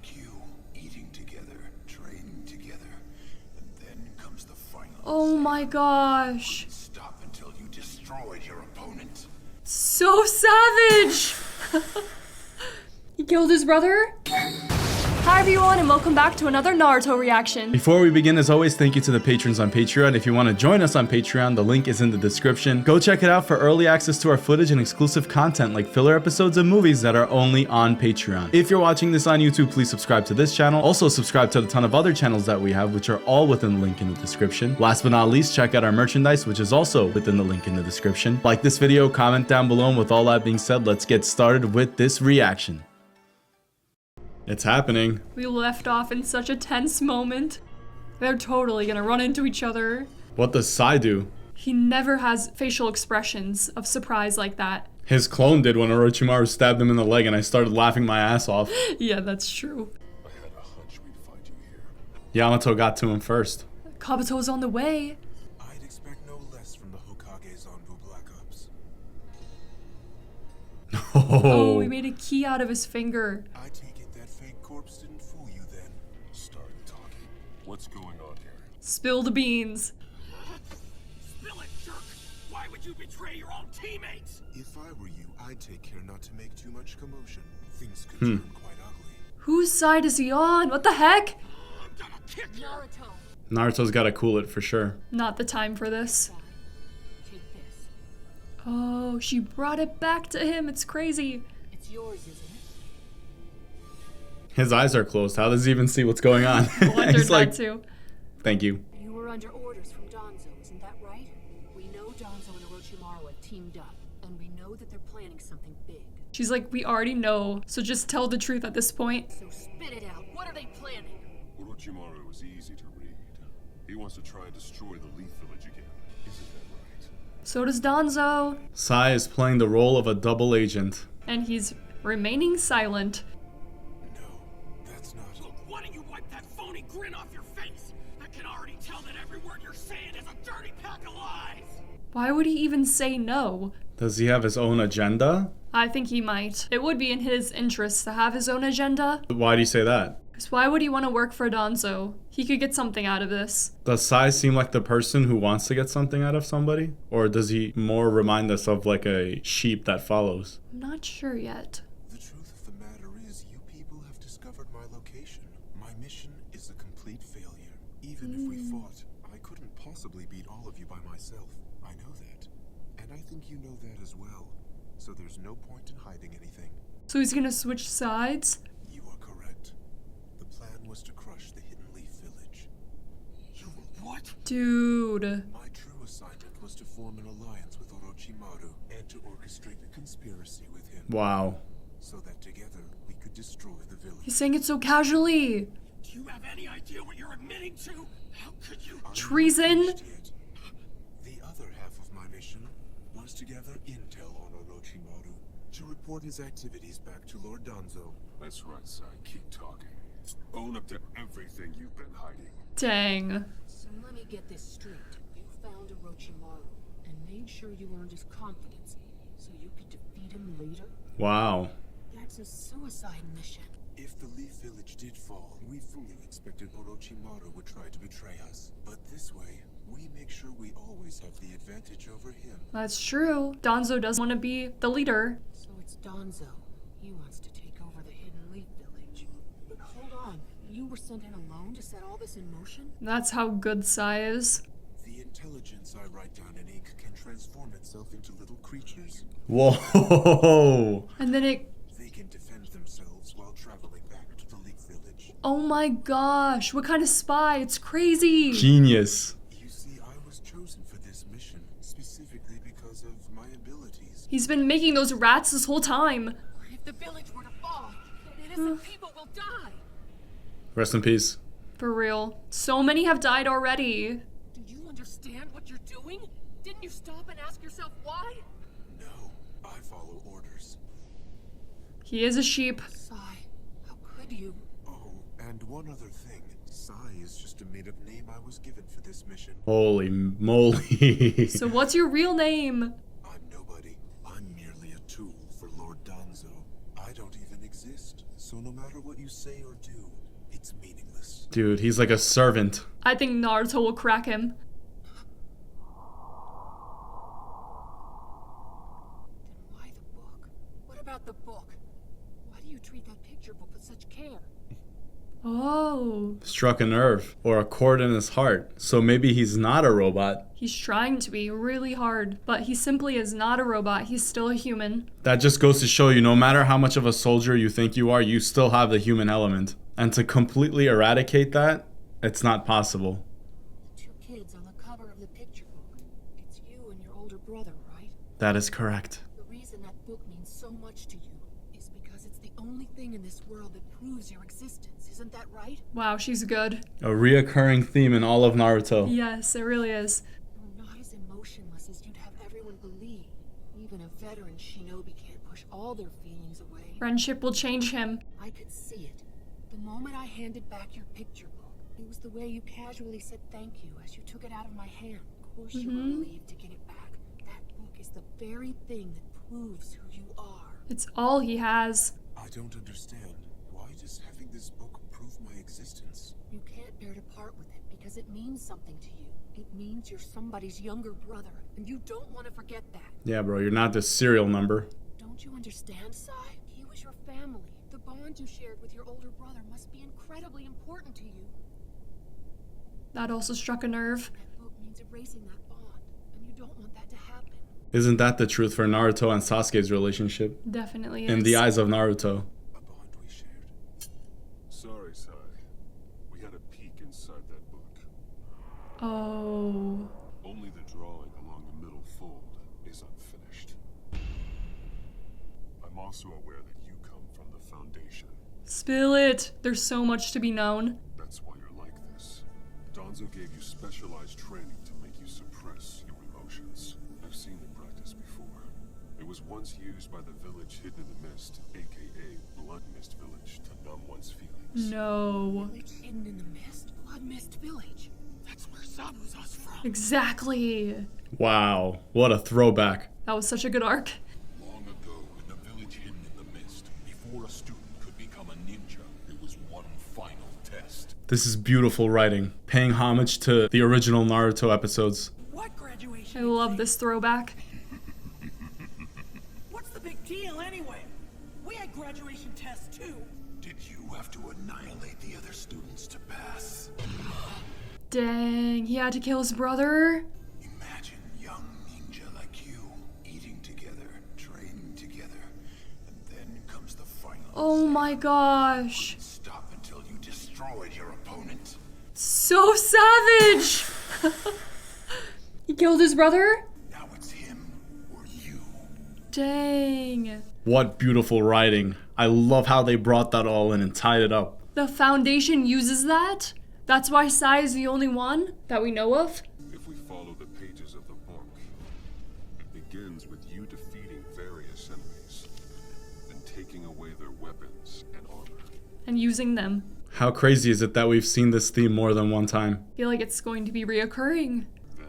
like you, eating together, training together, and then comes the final. Oh my gosh. Stop until you destroyed your opponent. So savage! He killed his brother? Hi everyone, and welcome back to another Naruto reaction. Before we begin, as always, thank you to the patrons on Patreon. If you want to join us on Patreon, the link is in the description. Go check it out for early access to our footage and exclusive content like filler episodes of movies that are only on Patreon. If you're watching this on YouTube, please subscribe to this channel. Also subscribe to a ton of other channels that we have, which are all within the link in the description. Last but not least, check out our merchandise, which is also within the link in the description. Like this video, comment down below, and with all that being said, let's get started with this reaction. It's happening. We left off in such a tense moment. They're totally gonna run into each other. What does Sai do? He never has facial expressions of surprise like that. His clone did when Orochimaru stabbed him in the leg and I started laughing my ass off. Yeah, that's true. I had a hunch we'd find you here. Yamato got to him first. Kabuto's on the way. I'd expect no less from the Hokage's Anbu Black Ops. Oh, he made a key out of his finger. I take it that fake corpse didn't fool you then. Start talking. What's going on here? Spill the beans. Spill it, jerk! Why would you betray your own teammates? If I were you, I'd take care not to make too much commotion. Things could turn quite ugly. Whose side is he on? What the heck? I'm gonna kick you! Naruto's gotta cool it for sure. Not the time for this. Take this. Oh, she brought it back to him. It's crazy. It's yours, isn't it? His eyes are closed. How does he even see what's going on? Wondered He's like, that too. thank you. You were under orders from Danzo, isn't that right? We know Danzo and Orochimaru have teamed up, and we know that they're planning something big. She's like, we already know, so just tell the truth at this point. So spit it out. What are they planning? Orochimaru was easy to read. He wants to try and destroy the Leaf Village again. Isn't that right? So does Danzo. Sai is playing the role of a double agent. And he's remaining silent. No, that's not. Look, why don't you wipe that phony grin off your face? I can already tell that every word you're saying is a dirty pack of lies! Why would he even say no? Does he have his own agenda? I think he might. It would be in his interest to have his own agenda. Why do you say that? Because why would he want to work for Danzo? He could get something out of this. Does Sai seem like the person who wants to get something out of somebody? Or does he more remind us of like a sheep that follows? I'm not sure yet. The truth of the matter is, you people have discovered my location. My mission is a complete failure. Even if we fought, I couldn't possibly beat all of you by myself. I know that. And I think you know that as well. So there's no point in hiding anything. So he's gonna switch sides? You are correct. The plan was to crush the Hidden Leaf Village. You what? Dude. My true assignment was to form an alliance with Orochimaru and to orchestrate a conspiracy with him. Wow. So that together we could destroy the village. He's saying it so casually. Do you have any idea what you're admitting to? How could you? I'm not Treason? finished yet. The other half of my mission was to gather intel on Orochimaru, to report his activities back to Lord Danzo. That's right, Sai. Keep talking. Own up to everything you've been hiding. Dang. So let me get this straight. You found Orochimaru and made sure you earned his confidence so you could defeat him later? Wow. That's a suicide mission. If the Leaf Village did fall, we fully expected Orochimaru would try to betray us. But this way, we make sure we always have the advantage over him. That's true. Danzo does want to be the leader. So it's Danzo. He wants to take over the Hidden Leaf Village. But hold on. You were sent in alone to set all this in motion? That's how good Sai is. The intelligence I write down in ink can transform itself into little creatures. Whoa. And then it... They can defend themselves while traveling back to the Leaf Village. Oh my gosh. What kind of spy? It's crazy. Genius. You see, I was chosen for this mission specifically because of my abilities. He's been making those rats this whole time. If the village were to fall, then innocent people will die. Rest in peace. For real. So many have died already. Do you understand what you're doing? Didn't you stop and ask yourself why? No, I follow orders. He is a sheep. Sai, how could you? Oh, and one other thing. Sai is just a made-up name I was given for this mission. Holy moly. So what's your real name? I'm nobody. I'm merely a tool for Lord Danzo. I don't even exist. exist, so no matter what you say or do, it's meaningless. Dude, he's like a servant. I think Naruto will crack him. Then why the book? What about the book? Why do you treat that picture book with such care? Oh. Struck a nerve or a chord in his heart. So maybe he's not a robot. He's trying to be really hard, but he simply is not a robot. He's still a human. That just goes to show you, no matter how much of a soldier you think you are, you still have the human element. And to completely eradicate that, it's not possible. Two kids on the cover of the picture book. It's you and your older brother, right? That is correct. The reason that book means so much to you is because it's the only thing in this world that proves your existence. Isn't that right? Wow, she's good. A reoccurring theme in all of Naruto. Yes, it really is. You're not as emotionless as you'd have everyone believe. Even a veteran shinobi can't push all their feelings away. Friendship will change him. I could see it. The moment I handed back your picture book, it was the way you casually said thank you as you took it out of my hand. Of course you were relieved to get it back. That book is the very thing that proves who you are. It's all he has. I don't understand. Why does having this book prove my existence? You can't bear to part with it because it means something to you. It means you're somebody's younger brother, and you don't want to forget that. Yeah, bro, you're not the serial number. Don't you understand, Sai? He was your family. The bond you shared with your older brother must be incredibly important to you. That also struck a nerve. That book means erasing that bond, and you don't want that to happen. Isn't that the truth for Naruto and Sasuke's relationship? Definitely is. In the eyes of Naruto. A bond we shared. Sorry, Sai. We had a peek inside that book. Oh. Only the drawing along the middle fold is unfinished. I'm also aware that you come from the Foundation. Spill it. There's so much to be known. That's why you're like this. Donzo gave you specialized training to make you suppress your emotions. I've seen the practice before. It was once used by the village hidden in the mist, aka Blood Mist Village, to numb one's feelings. No. Village hidden in the mist? Blood Mist Village. That's where Sabu's us from. Exactly. Wow, what a throwback. That was such a good arc. Long ago, in the village hidden in the mist, before a student could become a ninja, there was one final test. This is beautiful writing, paying homage to the original Naruto episodes. What graduation? I love this throwback. What's the big deal anyway? We had graduation tests too. Did you have to annihilate the other students to pass? Dang, he had to kill his brother? Imagine young ninja like you, eating together, training together, and then comes the final Oh exam. my gosh. Stop until you destroyed your opponent. So savage! He killed his brother? Now it's him or you. Dang. What beautiful writing. I love how they brought that all in and tied it up. The Foundation uses that? That's why Sai is the only one that we know of? If we follow the pages of the book, it begins with you defeating various enemies, then taking away their weapons and armor. And using them. How crazy is it that we've seen this theme more than one time? I feel like it's going to be reoccurring. Then,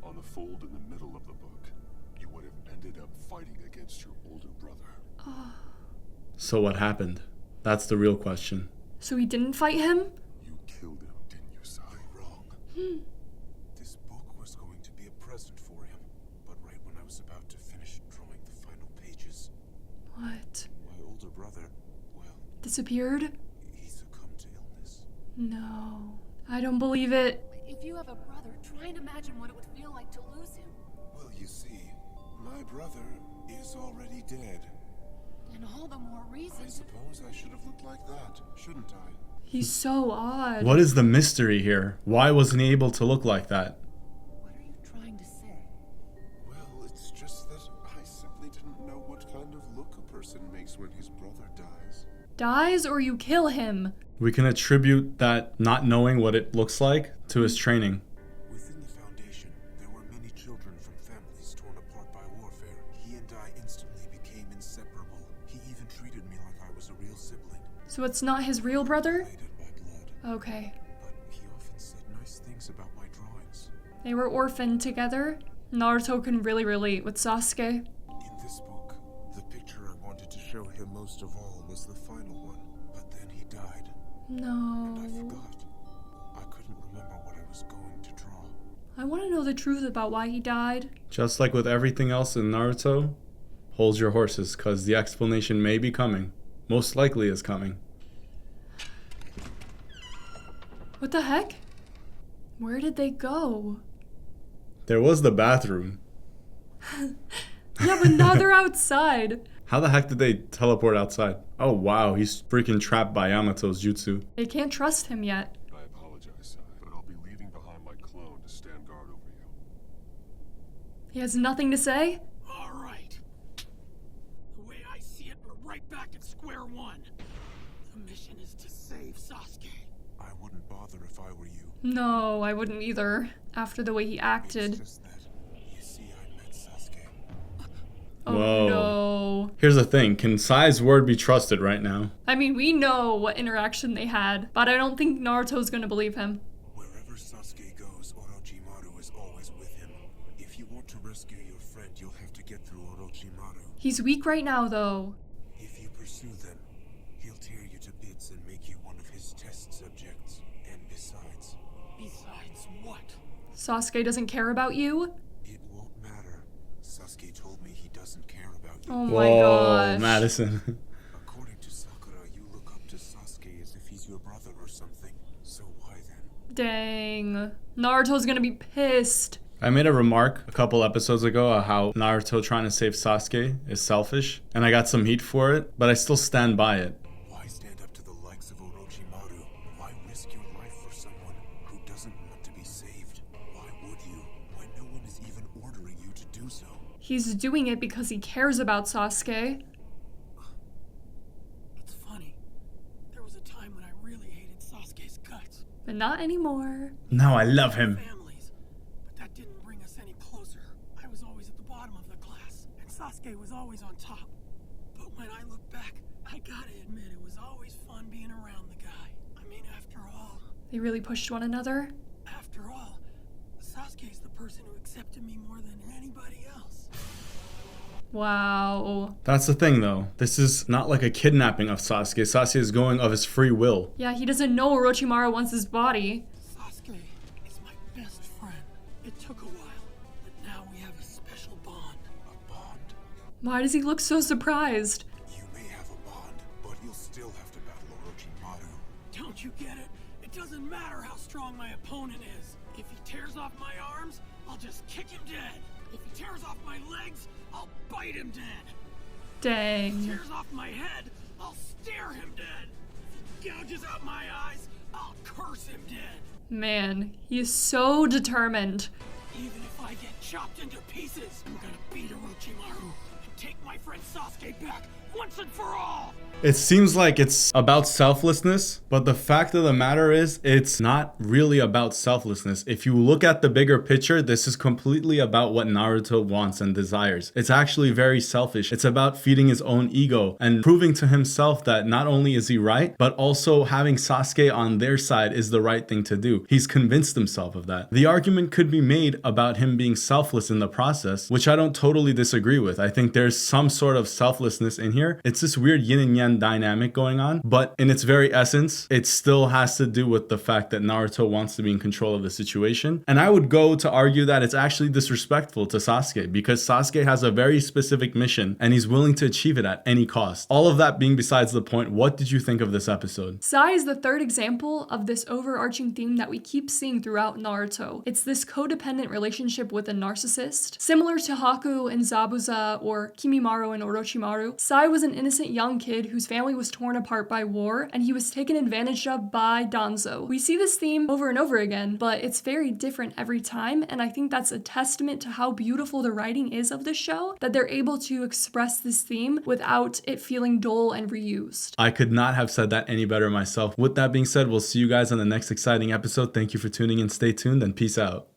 on the fold in the middle of the book, you would have ended up fighting against your older brother. So what happened? That's the real question. So he didn't fight him? You killed him, didn't you, Sai? Wrong. This book was going to be a present for him, but right when I was about to finish drawing the final pages, What? my older brother, well, Disappeared? he succumbed to illness. No. I don't believe it. If you have a brother, try and imagine what it would feel like to lose him. Well, you see, my brother is already dead. And all the more I reason. suppose I should have looked like that, shouldn't I? He's so odd. What is the mystery here? Why wasn't he able to look like that? What are you trying to say? Well, it's just that I simply didn't know what kind of look a person makes when his brother dies. Dies or you kill him? We can attribute that not knowing what it looks like to his training. Within the Foundation, there were many children from families torn apart by warfare. He and I instantly became inseparable. He even treated me like I was a real sibling. So it's not his real brother? Related by blood. Okay. But he often said nice things about my drawings. They were orphaned together. Naruto can really relate with Sasuke. In this book, the picture I wanted to show him most of all was the final one, but then he died. No. And I forgot. I couldn't remember what I was going to draw. I want to know the truth about why he died. Just like with everything else in Naruto, hold your horses, because the explanation may be coming. Most likely is coming. What the heck? Where did they go? There was the bathroom. Yeah, but now they're outside. How the heck did they teleport outside? Oh wow, he's freaking trapped by Yamato's jutsu. They can't trust him yet. I apologize, Sai, but I'll be leaving behind my clone to stand guard over you. He has nothing to say? All right. The way I see it, we're right back at square one. The mission is to save Sasuke. I wouldn't bother if I were you. No, I wouldn't either. After the way he It's acted. just that, you see, I met Sasuke. Oh Whoa. no. Here's the thing, can Sai's word be trusted right now? I mean, we know what interaction they had, but I don't think Naruto's gonna believe him. Wherever Sasuke goes, Orochimaru is always with him. If you want to rescue your friend, you'll have to get through Orochimaru. He's weak right now, though. If you pursue them, he'll tear you to bits and make you one of his test subjects. And besides, Besides what? Sasuke doesn't care about you? it won't matter. Sasuke told me he doesn't care about you. Oh my Whoa, gosh. Madison. According to Sakura, you look up to Sasuke as if he's your brother or something. So why then? Dang. Naruto's gonna be pissed. I made a remark a couple episodes ago of how Naruto trying to save Sasuke is selfish, and I got some heat for it, but I still stand by it. Why stand up to the likes of Orochimaru? Why risk your life for someone who doesn't want to be saved? Why would you, when no one is even ordering you to do so? He's doing it because he cares about Sasuke. It's funny. There was a time when I really hated Sasuke's guts. But not anymore. Now I love him. Families. But that didn't bring us any closer. I was always at the bottom of the class, and Sasuke was always on top. But when I look back, I gotta admit it was always fun being around the guy. I mean, after all, They really pushed one another. Sasuke's the person who accepted me more than anybody else. Wow. That's the thing though. This is not like a kidnapping of Sasuke. Sasuke is going of his free will. Yeah, he doesn't know Orochimaru wants his body. Sasuke is my best friend. It took a while, but now we have a special bond. A bond? Why does he look so surprised? You may have a bond, but you'll still have to battle Orochimaru. Don't you get it? It doesn't matter how strong my opponent is. If he tears off my arms, I'll just kick him dead. If he tears off my legs, I'll bite him dead. If Dang. he tears off my head, I'll stare him dead. If he gouges out my eyes, I'll curse him dead. Man, he is so determined. Even if I get chopped into pieces, I'm gonna beat Orochimaru and take my friend Sasuke back once and for all. It seems like it's about selflessness, but the fact of the matter is, it's not really about selflessness. If you look at the bigger picture, this is completely about what Naruto wants and desires. It's actually very selfish. It's about feeding his own ego and proving to himself that not only is he right, but also having Sasuke on their side is the right thing to do. He's convinced himself of that. The argument could be made about him being selfless in the process, which I don't totally disagree with. I think there's some sort of selflessness in here. It's this weird yin and yang dynamic going on, but in its very essence, it still has to do with the fact that Naruto wants to be in control of the situation. And I would go to argue that it's actually disrespectful to Sasuke because Sasuke has a very specific mission and he's willing to achieve it at any cost. All of that being besides the point, what did you think of this episode? Sai is the third example of this overarching theme that we keep seeing throughout Naruto. It's this codependent relationship with a narcissist. Similar to Haku and Zabuza or Kimimaro and Orochimaru, Sai was an innocent young kid whose family was torn apart by war and he was taken advantage of by Danzo. We see this theme over and over again, but it's very different every time, and I think that's a testament to how beautiful the writing is of this show, that they're able to express this theme without it feeling dull and reused. I could not have said that any better myself. With that being said, we'll see you guys on the next exciting episode. Thank you for tuning in. Stay tuned and peace out.